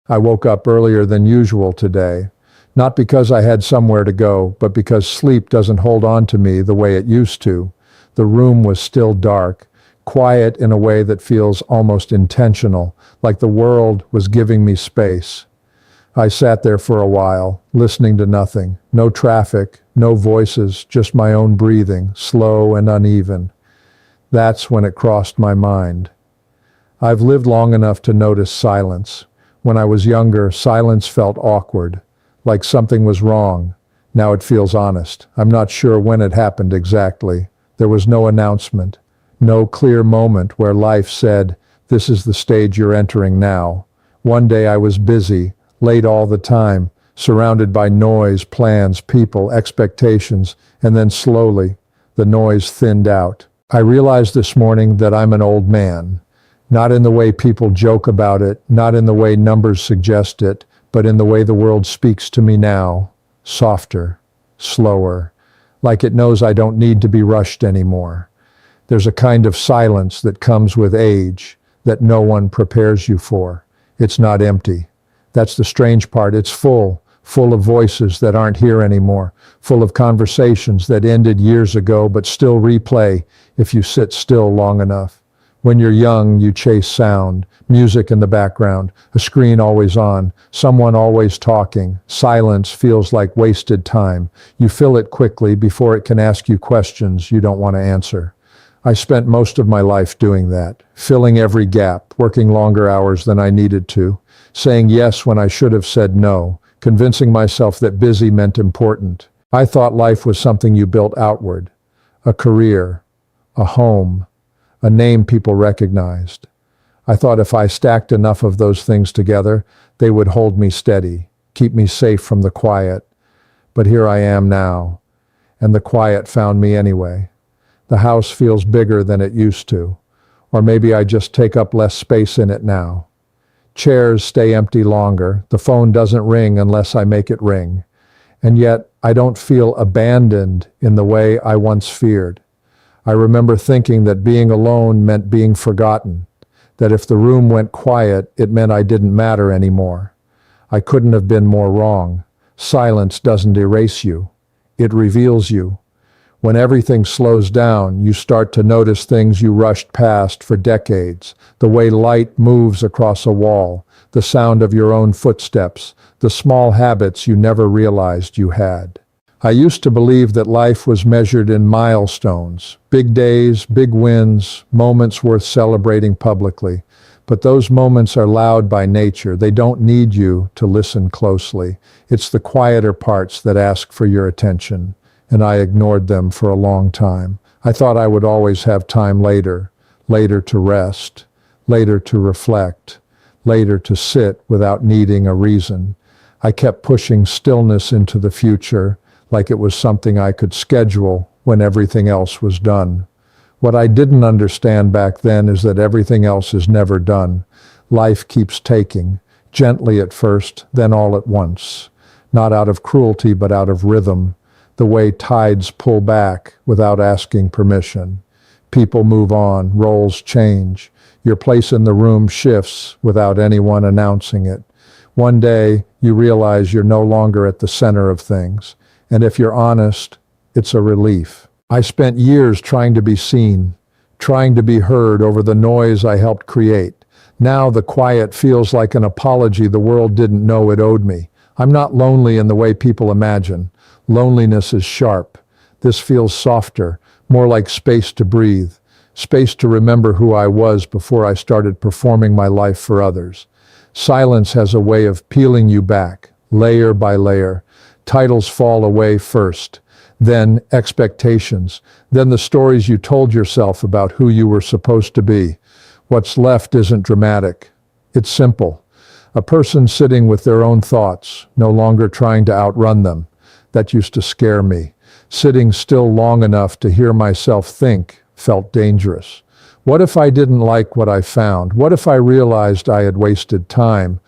I woke up earlier than usual today, not because I had somewhere to go, but because sleep doesn't hold on to me the way it used to. The room was still dark, quiet in a way that feels almost intentional, like the world was giving me space. I sat there for a while, listening to nothing. No traffic, no voices, just my own breathing, slow and uneven. That's when it crossed my mind. I've lived long enough to notice silence. When I was younger, silence felt awkward, like something was wrong. Now it feels honest. I'm not sure when it happened exactly. There was no announcement, no clear moment where life said, "This is the stage you're entering now." One day I was busy, late all the time, surrounded by noise, plans, people, expectations, and then slowly, the noise thinned out. I realized this morning that I'm an old man, not in the way people joke about it, not in the way numbers suggest it, but in the way the world speaks to me now, softer, slower, like it knows I don't need to be rushed anymore. There's a kind of silence that comes with age that no one prepares you for. It's not empty. That's the strange part. It's full of voices that aren't here anymore, full of conversations that ended years ago but still replay if you sit still long enough. When you're young, you chase sound, music in the background, a screen always on, someone always talking. Silence feels like wasted time. You fill it quickly before it can ask you questions you don't want to answer. I spent most of my life doing that, filling every gap, working longer hours than I needed to, saying yes when I should have said no, convincing myself that busy meant important. I thought life was something you built outward, a career, a home, a name people recognized. I thought if I stacked enough of those things together, they would hold me steady, keep me safe from the quiet. But here I am now, and the quiet found me anyway. The house feels bigger than it used to, or maybe I just take up less space in it now. Chairs stay empty longer, the phone doesn't ring unless I make it ring, and yet I don't feel abandoned in the way I once feared. I remember thinking that being alone meant being forgotten, that if the room went quiet, it meant I didn't matter anymore. I couldn't have been more wrong. Silence doesn't erase you. It reveals you. When everything slows down, you start to notice things you rushed past for decades, the way light moves across a wall, the sound of your own footsteps, the small habits you never realized you had. I used to believe that life was measured in milestones, big days, big wins, moments worth celebrating publicly. But those moments are loud by nature. They don't need you to listen closely. It's the quieter parts that ask for your attention, and I ignored them for a long time. I thought I would always have time later to rest, later to reflect, later to sit without needing a reason. I kept pushing stillness into the future, like it was something I could schedule when everything else was done. What I didn't understand back then is that everything else is never done. Life keeps taking, gently at first, then all at once. Not out of cruelty, but out of rhythm, the way tides pull back without asking permission. People move on, roles change. Your place in the room shifts without anyone announcing it. One day, you realize you're no longer at the center of things. And if you're honest, it's a relief. I spent years trying to be seen, trying to be heard over the noise I helped create. Now the quiet feels like an apology the world didn't know it owed me. I'm not lonely in the way people imagine. Loneliness is sharp. This feels softer, more like space to breathe, space to remember who I was before I started performing my life for others. Silence has a way of peeling you back, layer by layer. Titles fall away first, then expectations, then the stories you told yourself about who you were supposed to be. What's left isn't dramatic. It's simple. A person sitting with their own thoughts, no longer trying to outrun them. That used to scare me. Sitting still long enough to hear myself think felt dangerous. What if I didn't like what I found? What if I realized I had wasted time?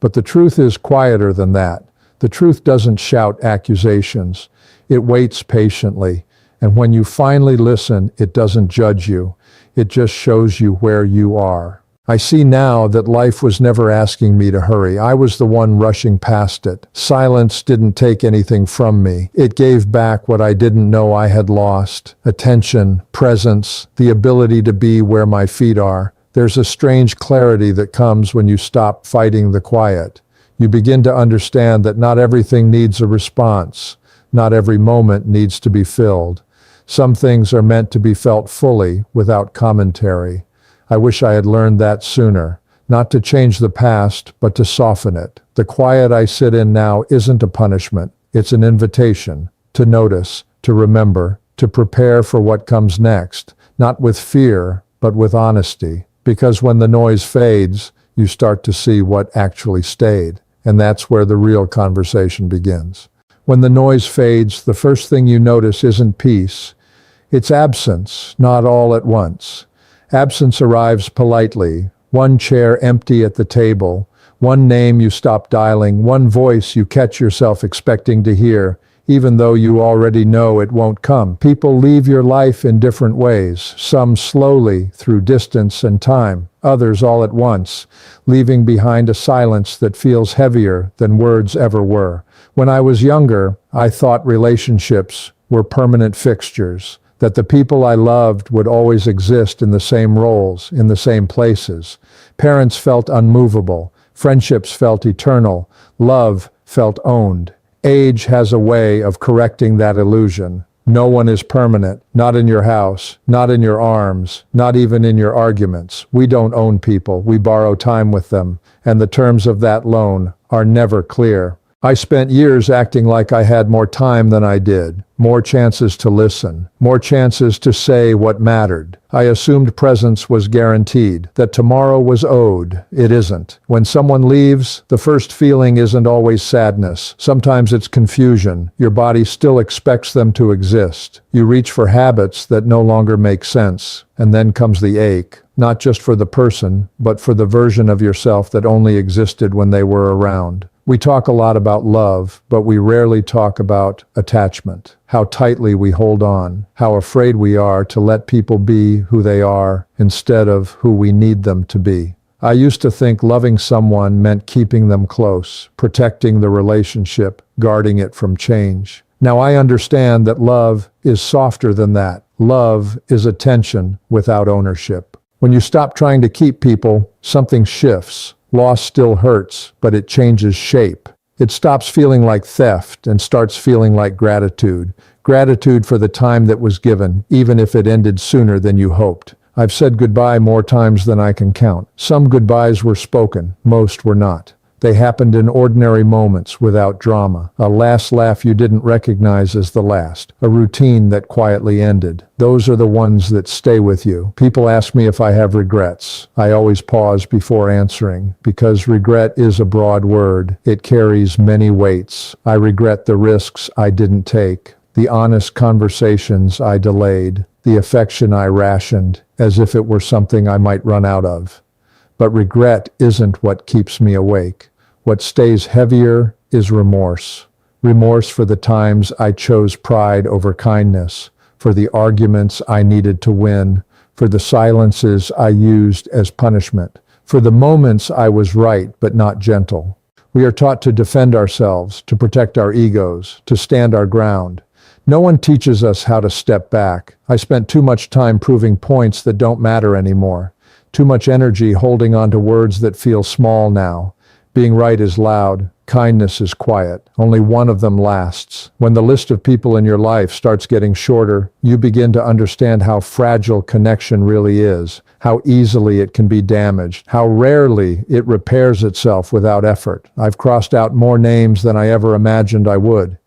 But the truth is quieter than that. The truth doesn't shout accusations. It waits patiently. And when you finally listen, it doesn't judge you. It just shows you where you are. I see now that life was never asking me to hurry. I was the one rushing past it. Silence didn't take anything from me. It gave back what I didn't know I had lost: attention, presence, the ability to be where my feet are. There's a strange clarity that comes when you stop fighting the quiet. You begin to understand that not everything needs a response. Not every moment needs to be filled. Some things are meant to be felt fully, without commentary. I wish I had learned that sooner, not to change the past, but to soften it. The quiet I sit in now isn't a punishment. It's an invitation to notice, to remember, to prepare for what comes next, not with fear, but with honesty. Because when the noise fades, you start to see what actually stayed. And that's where the real conversation begins. When the noise fades, the first thing you notice isn't peace. It's absence, not all at once. Absence arrives politely. One chair empty at the table. One name you stop dialing. One voice you catch yourself expecting to hear, even though you already know it won't come. People leave your life in different ways. Some slowly, through distance and time. Others all at once, leaving behind a silence that feels heavier than words ever were. When I was younger, I thought relationships were permanent fixtures, that the people I loved would always exist in the same roles, in the same places. Parents felt unmovable. Friendships felt eternal. Love felt owned. Age has a way of correcting that illusion. No one is permanent, not in your house, not in your arms, not even in your arguments. We don't own people, we borrow time with them, and the terms of that loan are never clear. I spent years acting like I had more time than I did, more chances to listen, more chances to say what mattered. I assumed presence was guaranteed, that tomorrow was owed. It isn't. When someone leaves, the first feeling isn't always sadness. Sometimes it's confusion. Your body still expects them to exist. You reach for habits that no longer make sense. And then comes the ache, not just for the person, but for the version of yourself that only existed when they were around. We talk a lot about love, but we rarely talk about attachment. How tightly we hold on, how afraid we are to let people be who they are instead of who we need them to be. I used to think loving someone meant keeping them close, protecting the relationship, guarding it from change. Now I understand that love is softer than that. Love is attention without ownership. When you stop trying to keep people, something shifts. Loss still hurts, but it changes shape. It stops feeling like theft and starts feeling like gratitude. Gratitude for the time that was given, even if it ended sooner than you hoped. I've said goodbye more times than I can count. Some goodbyes were spoken, most were not. They happened in ordinary moments without drama. A last laugh you didn't recognize as the last. A routine that quietly ended. Those are the ones that stay with you. People ask me if I have regrets. I always pause before answering, because regret is a broad word. It carries many weights. I regret the risks I didn't take, the honest conversations I delayed, the affection I rationed, as if it were something I might run out of. But regret isn't what keeps me awake. What stays heavier is remorse. Remorse for the times I chose pride over kindness, for the arguments I needed to win, for the silences I used as punishment, for the moments I was right but not gentle. We are taught to defend ourselves, to protect our egos, to stand our ground. No one teaches us how to step back. I spent too much time proving points that don't matter anymore. Too much energy holding on to words that feel small now. Being right is loud. Kindness is quiet. Only one of them lasts. When the list of people in your life starts getting shorter, you begin to understand how fragile connection really is, how easily it can be damaged, how rarely it repairs itself without effort. I've crossed out more names than I ever imagined I would.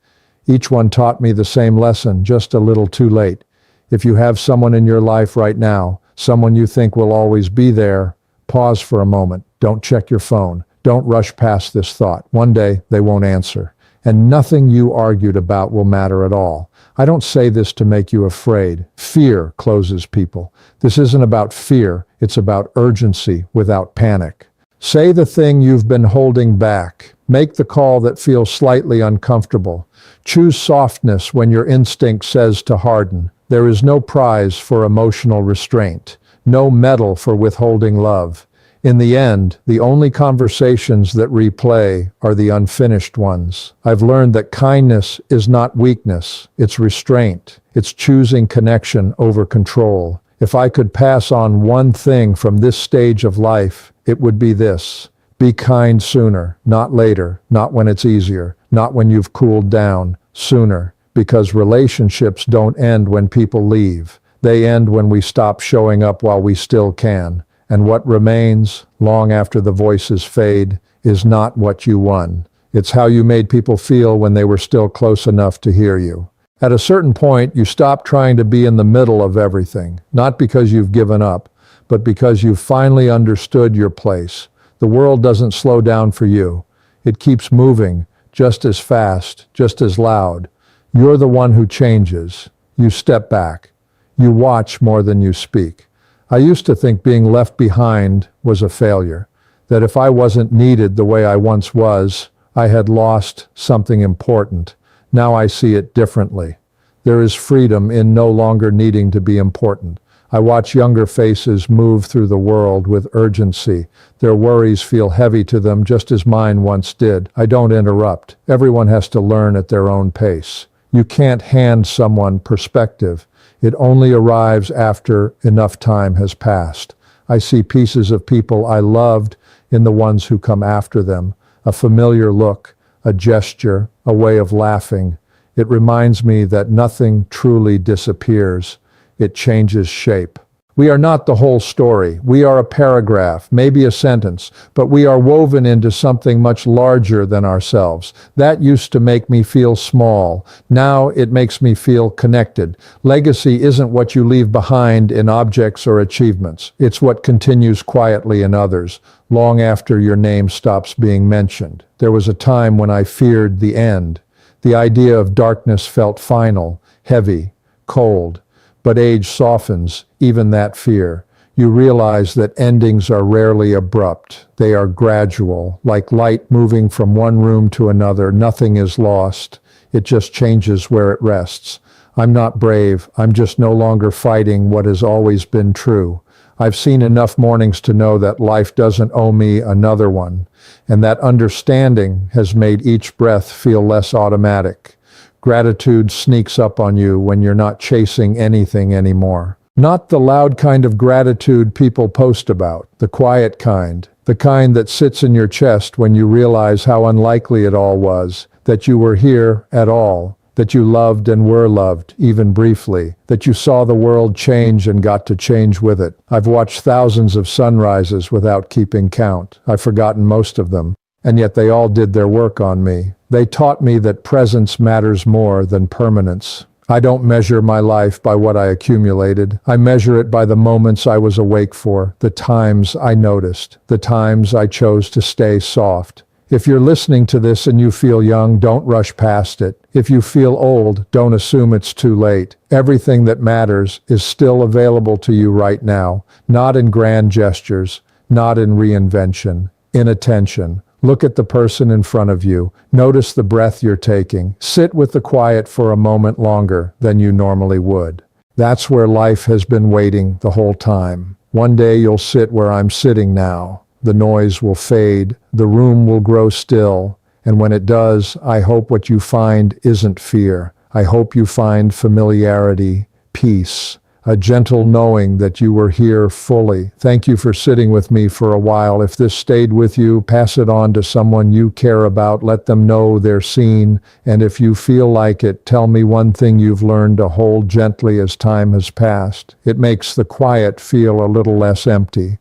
Each one taught me the same lesson, just a little too late. If you have someone in your life right now, someone you think will always be there, pause for a moment. Don't check your phone. Don't rush past this thought. One day, they won't answer. And nothing you argued about will matter at all. I don't say this to make you afraid. Fear closes people. This isn't about fear. It's about urgency without panic. Say the thing you've been holding back. Make the call that feels slightly uncomfortable. Choose softness when your instinct says to harden. There is no prize for emotional restraint. No medal for withholding love. In the end, the only conversations that replay are the unfinished ones. I've learned that kindness is not weakness, it's restraint. It's choosing connection over control. If I could pass on one thing from this stage of life, it would be this. Be kind sooner, not later, not when it's easier, not when you've cooled down, sooner. Because relationships don't end when people leave. They end when we stop showing up while we still can. And what remains, long after the voices fade, is not what you won. It's how you made people feel when they were still close enough to hear you. At a certain point, you stop trying to be in the middle of everything, not because you've given up, but because you've finally understood your place. The world doesn't slow down for you. It keeps moving, just as fast, just as loud. You're the one who changes. You step back. You watch more than you speak. I used to think being left behind was a failure, that if I wasn't needed the way I once was, I had lost something important. Now I see it differently. There is freedom in no longer needing to be important. I watch younger faces move through the world with urgency. Their worries feel heavy to them just as mine once did. I don't interrupt. Everyone has to learn at their own pace. You can't hand someone perspective. It only arrives after enough time has passed. I see pieces of people I loved in the ones who come after them. A familiar look, a gesture, a way of laughing. It reminds me that nothing truly disappears. It changes shape. We are not the whole story. We are a paragraph, maybe a sentence, but we are woven into something much larger than ourselves. That used to make me feel small. Now it makes me feel connected. Legacy isn't what you leave behind in objects or achievements. It's what continues quietly in others, long after your name stops being mentioned. There was a time when I feared the end. The idea of darkness felt final, heavy, cold. But age softens even that fear. You realize that endings are rarely abrupt. They are gradual, like light moving from one room to another. Nothing is lost. It just changes where it rests. I'm not brave. I'm just no longer fighting what has always been true. I've seen enough mornings to know that life doesn't owe me another one. And that understanding has made each breath feel less automatic. Gratitude sneaks up on you when you're not chasing anything anymore. Not the loud kind of gratitude people post about, the quiet kind, the kind that sits in your chest when you realize how unlikely it all was, that you were here at all, that you loved and were loved, even briefly, that you saw the world change and got to change with it. I've watched thousands of sunrises without keeping count. I've forgotten most of them, and yet they all did their work on me. They taught me that presence matters more than permanence. I don't measure my life by what I accumulated. I measure it by the moments I was awake for, the times I noticed, the times I chose to stay soft. If you're listening to this and you feel young, don't rush past it. If you feel old, don't assume it's too late. Everything that matters is still available to you right now, not in grand gestures, not in reinvention, in attention. Look at the person in front of you. Notice the breath you're taking. Sit with the quiet for a moment longer than you normally would. That's where life has been waiting the whole time. One day you'll sit where I'm sitting now. The noise will fade. The room will grow still. And when it does, I hope what you find isn't fear. I hope you find familiarity, peace, a gentle knowing that you were here fully. Thank you for sitting with me for a while. If this stayed with you, pass it on to someone you care about. Let them know they're seen. And if you feel like it, tell me one thing you've learned to hold gently as time has passed. It makes the quiet feel a little less empty.